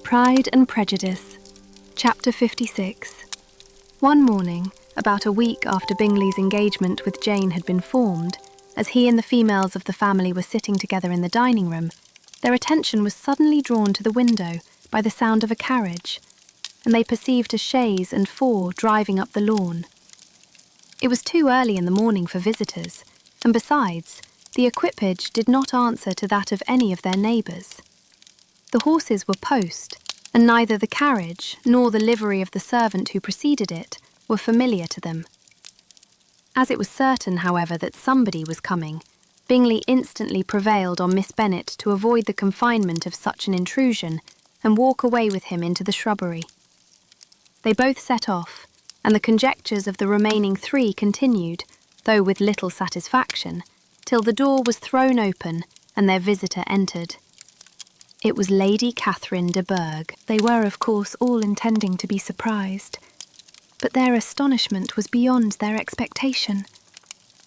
Pride and Prejudice, Chapter 56. One morning, about a week after Bingley's engagement with Jane had been formed, as he and the females of the family were sitting together in the dining room, their attention was suddenly drawn to the window by the sound of a carriage, and they perceived a chaise and four driving up the lawn. It was too early in the morning for visitors, and besides, the equipage did not answer to that of any of their neighbours. The horses were post, and neither the carriage nor the livery of the servant who preceded it were familiar to them. As it was certain, however, that somebody was coming, Bingley instantly prevailed on Miss Bennet to avoid the confinement of such an intrusion and walk away with him into the shrubbery. They both set off, and the conjectures of the remaining three continued, though with little satisfaction, till the door was thrown open and their visitor entered. It was Lady Catherine de Bourgh. They were, of course, all intending to be surprised, but their astonishment was beyond their expectation,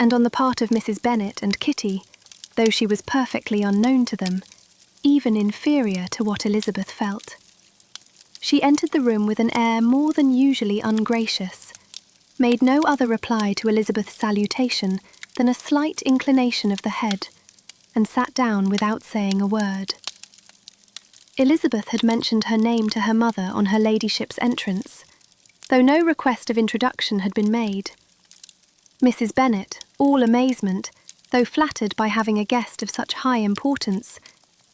and on the part of Mrs. Bennet and Kitty, though she was perfectly unknown to them, even inferior to what Elizabeth felt. She entered the room with an air more than usually ungracious, made no other reply to Elizabeth's salutation than a slight inclination of the head, and sat down without saying a word. Elizabeth had mentioned her name to her mother on her ladyship's entrance, though no request of introduction had been made. Mrs. Bennet, all amazement, though flattered by having a guest of such high importance,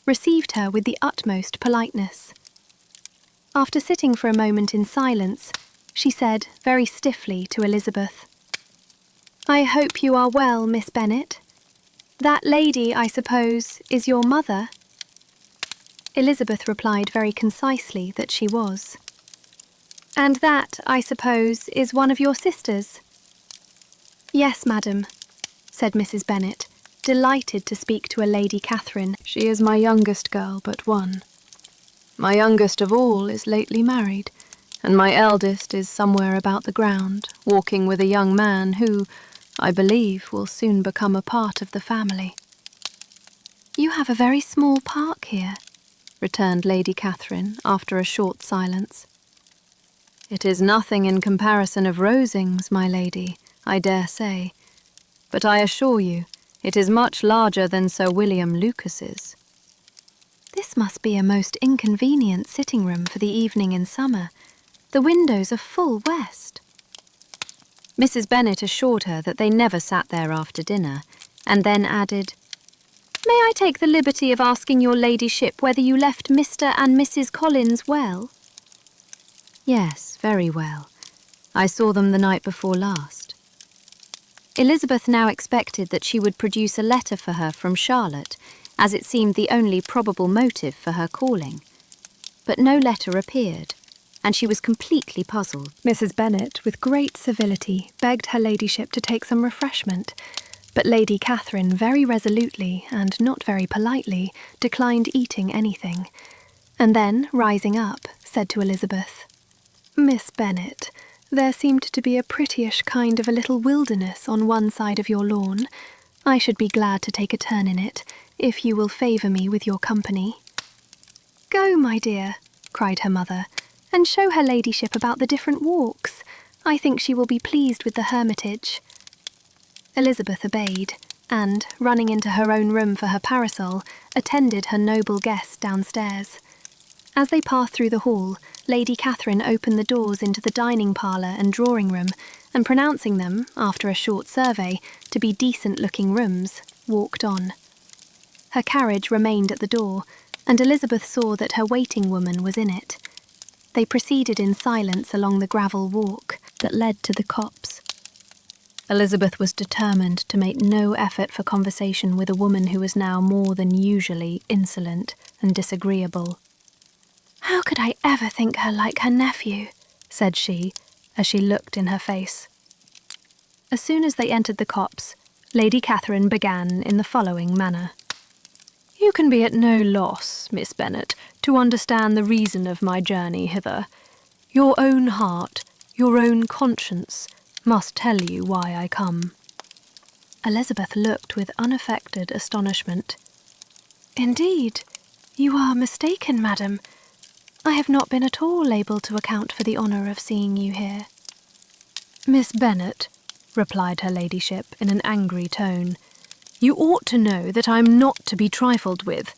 received her with the utmost politeness. After sitting for a moment in silence, she said very stiffly to Elizabeth, "I hope you are well, Miss Bennet. That lady, I suppose, is your mother?" Elizabeth replied very concisely that she was. "And that, I suppose, is one of your sisters?" "Yes, madam," said Mrs. Bennet, delighted to speak to a Lady Catherine. "She is my youngest girl but one. My youngest of all is lately married, and my eldest is somewhere about the ground, walking with a young man who, I believe, will soon become a part of the family." "You have a very small park here," returned Lady Catherine after a short silence. "It is nothing in comparison of Rosings, my lady, I dare say, but I assure you, it is much larger than Sir William Lucas's." "This must be a most inconvenient sitting room for the evening in summer. The windows are full west." Mrs. Bennet assured her that they never sat there after dinner, and then added, "May I take the liberty of asking your ladyship whether you left Mr. and Mrs. Collins well?" "Yes, very well. I saw them the night before last." Elizabeth now expected that she would produce a letter for her from Charlotte, as it seemed the only probable motive for her calling. But no letter appeared, and she was completely puzzled. Mrs. Bennet, with great civility, begged her ladyship to take some refreshment, but Lady Catherine very resolutely, and not very politely, declined eating anything, and then, rising up, said to Elizabeth, "Miss Bennet, there seemed to be a prettyish kind of a little wilderness on one side of your lawn. I should be glad to take a turn in it, if you will favour me with your company." "Go, my dear," cried her mother, "and show her ladyship about the different walks. I think she will be pleased with the hermitage." Elizabeth obeyed, and, running into her own room for her parasol, attended her noble guest downstairs. As they passed through the hall, Lady Catherine opened the doors into the dining parlour and drawing-room, and pronouncing them, after a short survey, to be decent-looking rooms, walked on. Her carriage remained at the door, and Elizabeth saw that her waiting-woman was in it. They proceeded in silence along the gravel walk that led to the copse. Elizabeth was determined to make no effort for conversation with a woman who was now more than usually insolent and disagreeable. "How could I ever think her like her nephew?" said she, as she looked in her face. As soon as they entered the copse, Lady Catherine began in the following manner. "You can be at no loss, Miss Bennet, to understand the reason of my journey hither. Your own heart, your own conscience, must tell you why I come." Elizabeth looked with unaffected astonishment. "Indeed, you are mistaken, madam. I have not been at all able to account for the honour of seeing you here." "Miss Bennet," replied her ladyship in an angry tone, "you ought to know that I am not to be trifled with.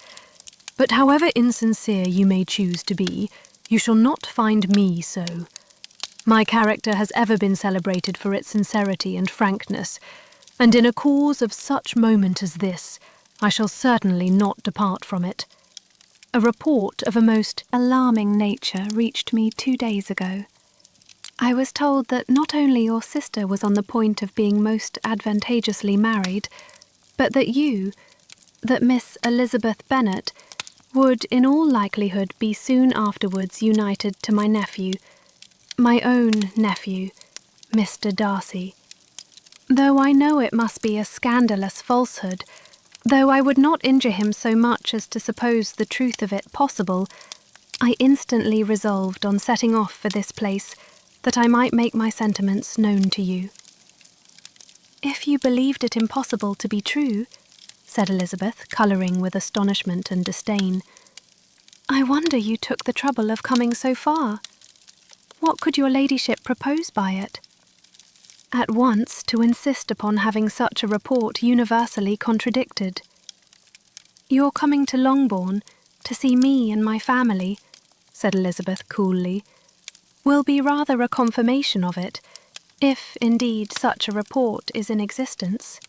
But however insincere you may choose to be, you shall not find me so. My character has ever been celebrated for its sincerity and frankness, and in a cause of such moment as this, I shall certainly not depart from it. A report of a most Alarming nature reached me 2 days ago. I was told that not only your sister was on the point of being most advantageously married, but that Miss Elizabeth Bennet, would in all likelihood be soon afterwards united to my nephew, my own nephew, Mr. Darcy. Though I know it must be a scandalous falsehood, though I would not injure him so much as to suppose the truth of it possible, I instantly resolved on setting off for this place, that I might make my sentiments known to you." "If you believed it impossible to be true," said Elizabeth, colouring with astonishment and disdain, "I wonder you took the trouble of coming so far. What could your ladyship propose by it?" "At once to insist upon having such a report universally contradicted." "Your coming to Longbourn, to see me and my family," said Elizabeth coolly, "will be rather a confirmation of it, if indeed such a report is in existence."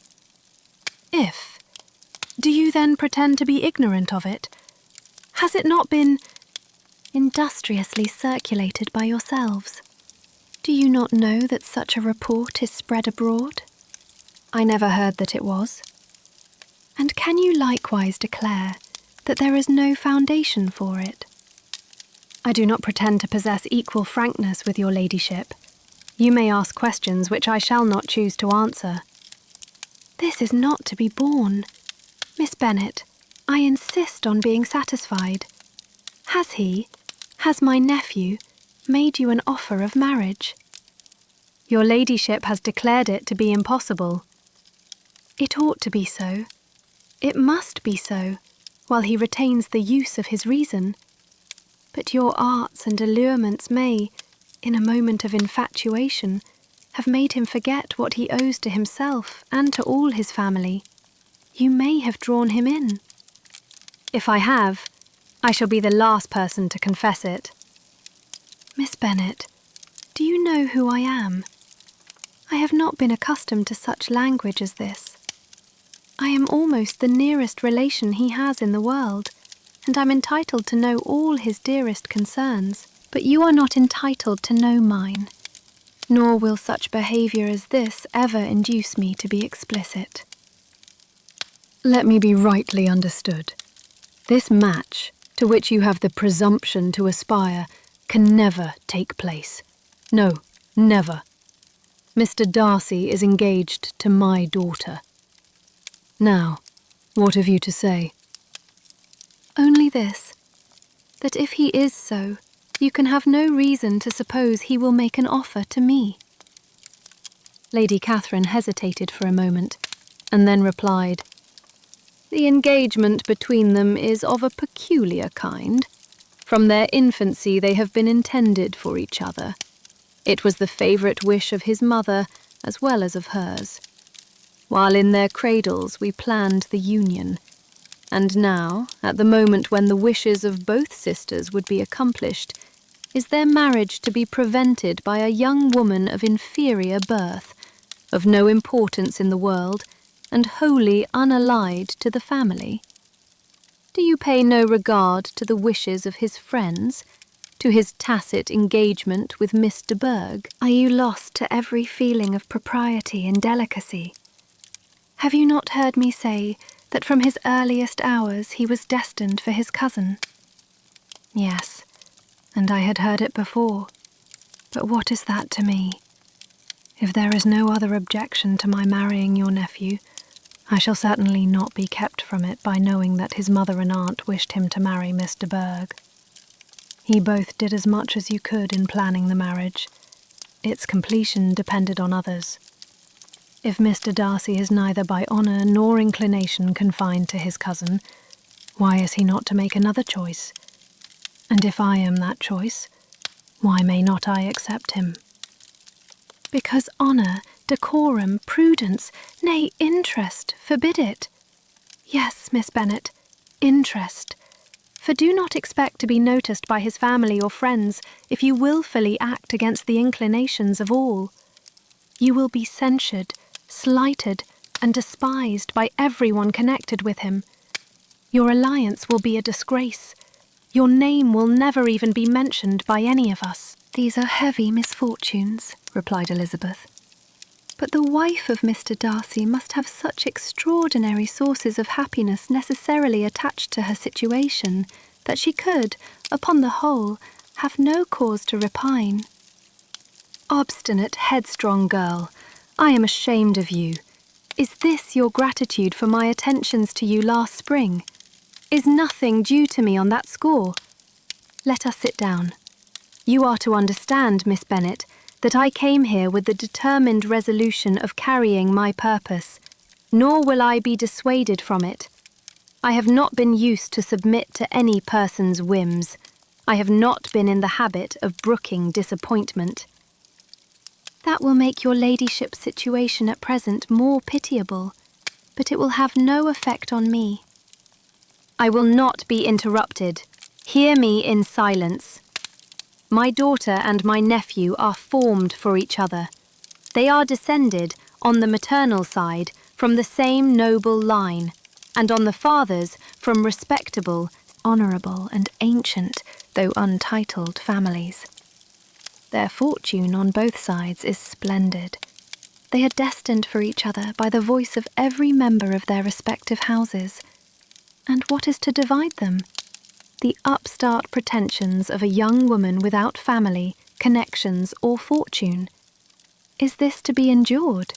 "If? Do you then pretend to be ignorant of it? Has it not been "Industriously circulated by yourselves. Do you not know that such a report is spread abroad?" "I never heard that it was." "And can you likewise declare that there is no foundation for it?" "I do not pretend to possess equal frankness with your ladyship. You may ask questions which I shall not choose to answer." "This is not to be borne. Miss Bennet, I insist on being satisfied. Has my nephew, made you an offer of marriage?" "Your ladyship has declared it to be impossible." "It ought to be so. It must be so, while he retains the use of his reason. But your arts and allurements may, in a moment of infatuation, have made him forget what he owes to himself and to all his family. You may have drawn him in." "If I have, I shall be the last person to confess it." "Miss Bennet, do you know who I am? I have not been accustomed to such language as this. I am almost the nearest relation he has in the world, and I'm entitled to know all his dearest concerns. But you are not entitled to know mine, nor will such behaviour as this ever induce me to be explicit." "Let me be rightly understood. This match, to which you have the presumption to aspire, can never take place. No, never. Mr. Darcy is engaged to my daughter. Now, what have you to say?" "Only this, that if he is so, you can have no reason to suppose he will make an offer to me." Lady Catherine hesitated for a moment, and then replied, "The engagement between them is of a peculiar kind. From their infancy they have been intended for each other. It was the favourite wish of his mother as well as of hers. While in their cradles we planned the union, and now, at the moment when the wishes of both sisters would be accomplished, is their marriage to be prevented by a young woman of inferior birth, of no importance in the world, and wholly unallied to the family? Do you pay no regard to the wishes of his friends, to his tacit engagement with Miss de Bourgh? Are you lost to every feeling of propriety and delicacy? Have you not heard me say that from his earliest hours he was destined for his cousin?" "Yes, and I had heard it before. But what is that to me? If there is no other objection to my marrying your nephew, I shall certainly not be kept from it by knowing that his mother and aunt wished him to marry Miss de Bourgh. He both did as much as you could in planning the marriage. Its completion depended on others. If Mr. Darcy is neither by honour nor inclination confined to his cousin, why is he not to make another choice? And if I am that choice, why may not I accept him? Because honour, decorum, prudence, nay, interest, forbid it. Yes, Miss Bennet, interest. For do not expect to be noticed by his family or friends if you wilfully act against the inclinations of all. You will be censured, slighted, and despised by everyone connected with him. Your alliance will be a disgrace. Your name will never even be mentioned by any of us. These are heavy misfortunes, replied Elizabeth. But the wife of Mr. Darcy must have such extraordinary sources of happiness necessarily attached to her situation that she could, upon the whole, have no cause to repine. Obstinate, headstrong girl, I am ashamed of you. Is this your gratitude for my attentions to you last spring? Is nothing due to me on that score? Let us sit down. You are to understand, Miss Bennet, that I came here with the determined resolution of carrying my purpose, nor will I be dissuaded from it. I have not been used to submit to any person's whims. I have not been in the habit of brooking disappointment. That will make your ladyship's situation at present more pitiable, but it will have no effect on me. I will not be interrupted. Hear me in silence. My daughter and my nephew are formed for each other. They are descended, on the maternal side, from the same noble line, and on the father's from respectable, honourable and ancient, though untitled families. Their fortune on both sides is splendid. They are destined for each other by the voice of every member of their respective houses. And what is to divide them? The upstart pretensions of a young woman without family, connections, or fortune. Is this to be endured?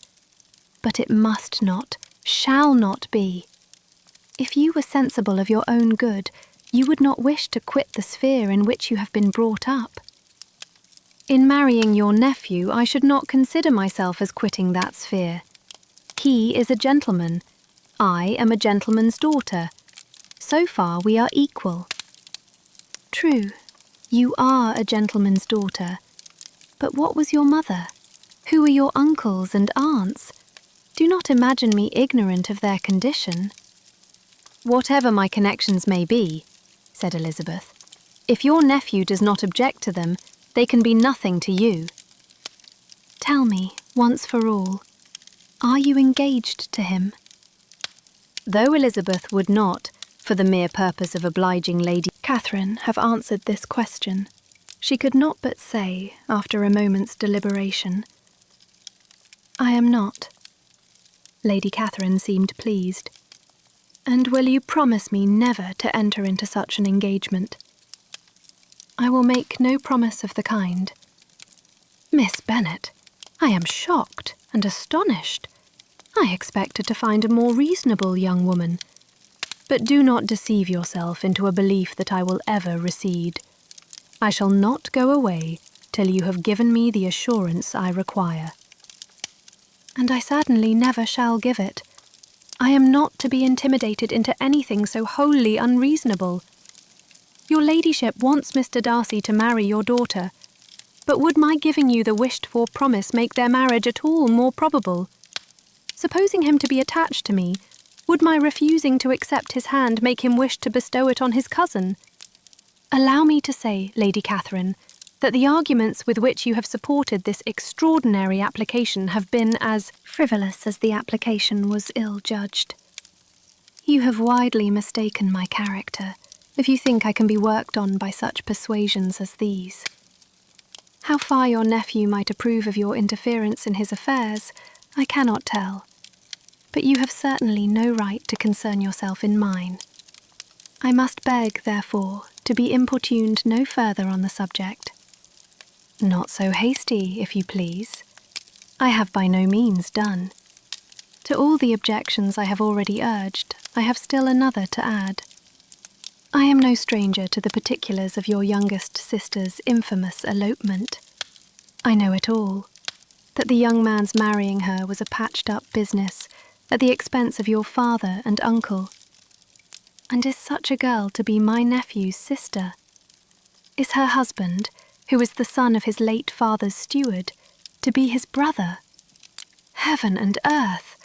But it must not, shall not be. If you were sensible of your own good, you would not wish to quit the sphere in which you have been brought up. In marrying your nephew, I should not consider myself as quitting that sphere. He is a gentleman. I am a gentleman's daughter. So far we are equal. True, you are a gentleman's daughter. But what was your mother? Who are your uncles and aunts? Do not imagine me ignorant of their condition. Whatever my connections may be, said Elizabeth, if your nephew does not object to them, they can be nothing to you. Tell me, once for all, are you engaged to him? Though Elizabeth would not, for the mere purpose of obliging Lady Catherine, have answered this question, she could not but say, after a moment's deliberation, I am not. Lady Catherine seemed pleased. And will you promise me never to enter into such an engagement? I will make no promise of the kind. Miss Bennet, I am shocked and astonished. I expected to find a more reasonable young woman. But do not deceive yourself into a belief that I will ever recede. I shall not go away till you have given me the assurance I require. And I certainly never shall give it. I am not to be intimidated into anything so wholly unreasonable. Your ladyship wants Mr. Darcy to marry your daughter, but would my giving you the wished-for promise make their marriage at all more probable? Supposing him to be attached to me, would my refusing to accept his hand make him wish to bestow it on his cousin? Allow me to say, Lady Catherine, that the arguments with which you have supported this extraordinary application have been as frivolous as the application was ill-judged. You have widely mistaken my character, if you think I can be worked on by such persuasions as these. How far your nephew might approve of your interference in his affairs, I cannot tell. But you have certainly no right to concern yourself in mine. I must beg, therefore, to be importuned no further on the subject. Not so hasty, if you please. I have by no means done. To all the objections I have already urged, I have still another to add. I am no stranger to the particulars of your youngest sister's infamous elopement. I know it all, that the young man's marrying her was a patched-up business at the expense of your father and uncle. And is such a girl to be my nephew's sister? Is her husband, who is the son of his late father's steward, to be his brother? Heaven and earth,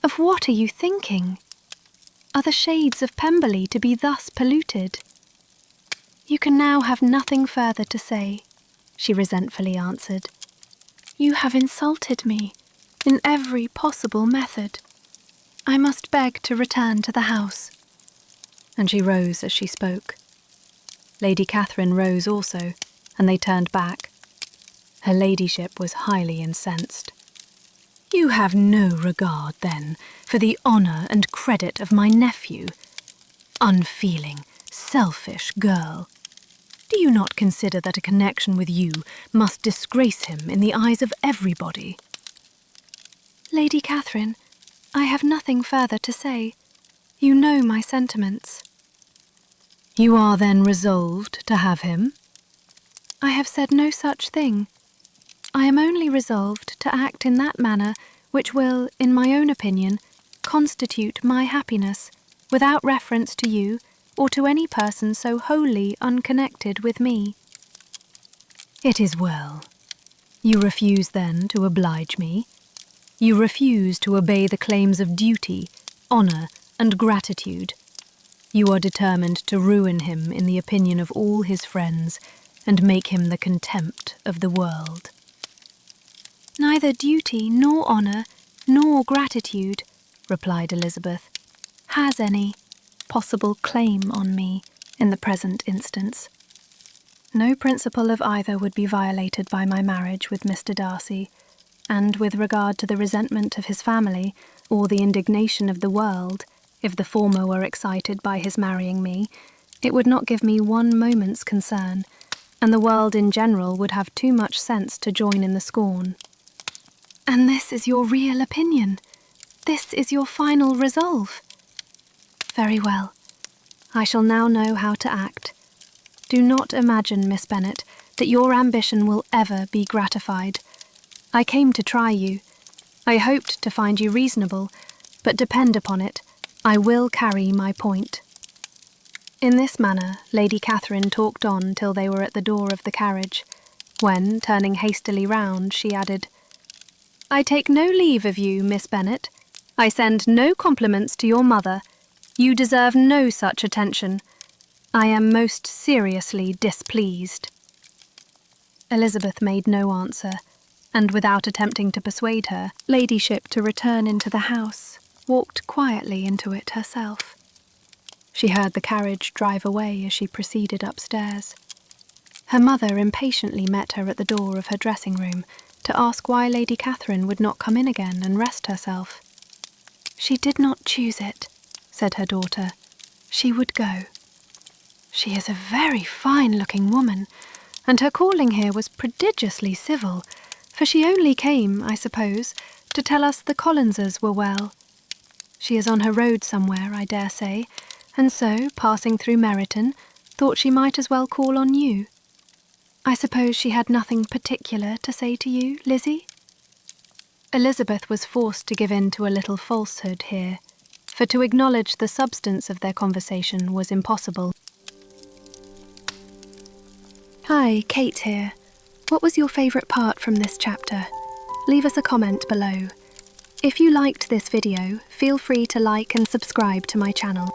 of what are you thinking? Are the shades of Pemberley to be thus polluted? You can now have nothing further to say, she resentfully answered. You have insulted me in every possible method. I must beg to return to the house. And she rose as she spoke. Lady Catherine rose also, and they turned back. Her ladyship was highly incensed. You have no regard, then, for the honour and credit of my nephew. Unfeeling, selfish girl. Do you not consider that a connection with you must disgrace him in the eyes of everybody? Lady Catherine, I have nothing further to say. You know my sentiments. You are then resolved to have him? I have said no such thing. I am only resolved to act in that manner which will, in my own opinion, constitute my happiness, without reference to you or to any person so wholly unconnected with me. It is well. You refuse, then, to oblige me? You refuse to obey the claims of duty, honour, and gratitude. You are determined to ruin him in the opinion of all his friends, and make him the contempt of the world. Neither duty nor honour nor gratitude, replied Elizabeth, has any possible claim on me in the present instance. No principle of either would be violated by my marriage with Mr. Darcy, and with regard to the resentment of his family or the indignation of the world, if the former were excited by his marrying me, it would not give me one moment's concern, and the world in general would have too much sense to join in the scorn. And this is your real opinion? This is your final resolve? Very well. I shall now know how to act. Do not imagine, Miss Bennet, that your ambition will ever be gratified. I came to try you. I hoped to find you reasonable, but depend upon it, I will carry my point. In this manner, Lady Catherine talked on till they were at the door of the carriage, when, turning hastily round, she added, I take no leave of you, Miss Bennet. I send no compliments to your mother. You deserve no such attention. I am most seriously displeased. Elizabeth made no answer, and without attempting to persuade her ladyship to return into the house, walked quietly into it herself. She heard the carriage drive away as she proceeded upstairs. Her mother impatiently met her at the door of her dressing-room to ask why Lady Catherine would not come in again and rest herself. She did not choose it, said her daughter. She would go. She is a very fine-looking woman, and her calling here was prodigiously civil, for she only came, I suppose, to tell us the Collinses were well. She is on her road somewhere, I dare say, and so, passing through Meryton, thought she might as well call on you. I suppose she had nothing particular to say to you, Lizzie? Elizabeth was forced to give in to a little falsehood here, for to acknowledge the substance of their conversation was impossible. Hi, Kate here. What was your favourite part from this chapter? Leave us a comment below. If you liked this video, feel free to like and subscribe to my channel.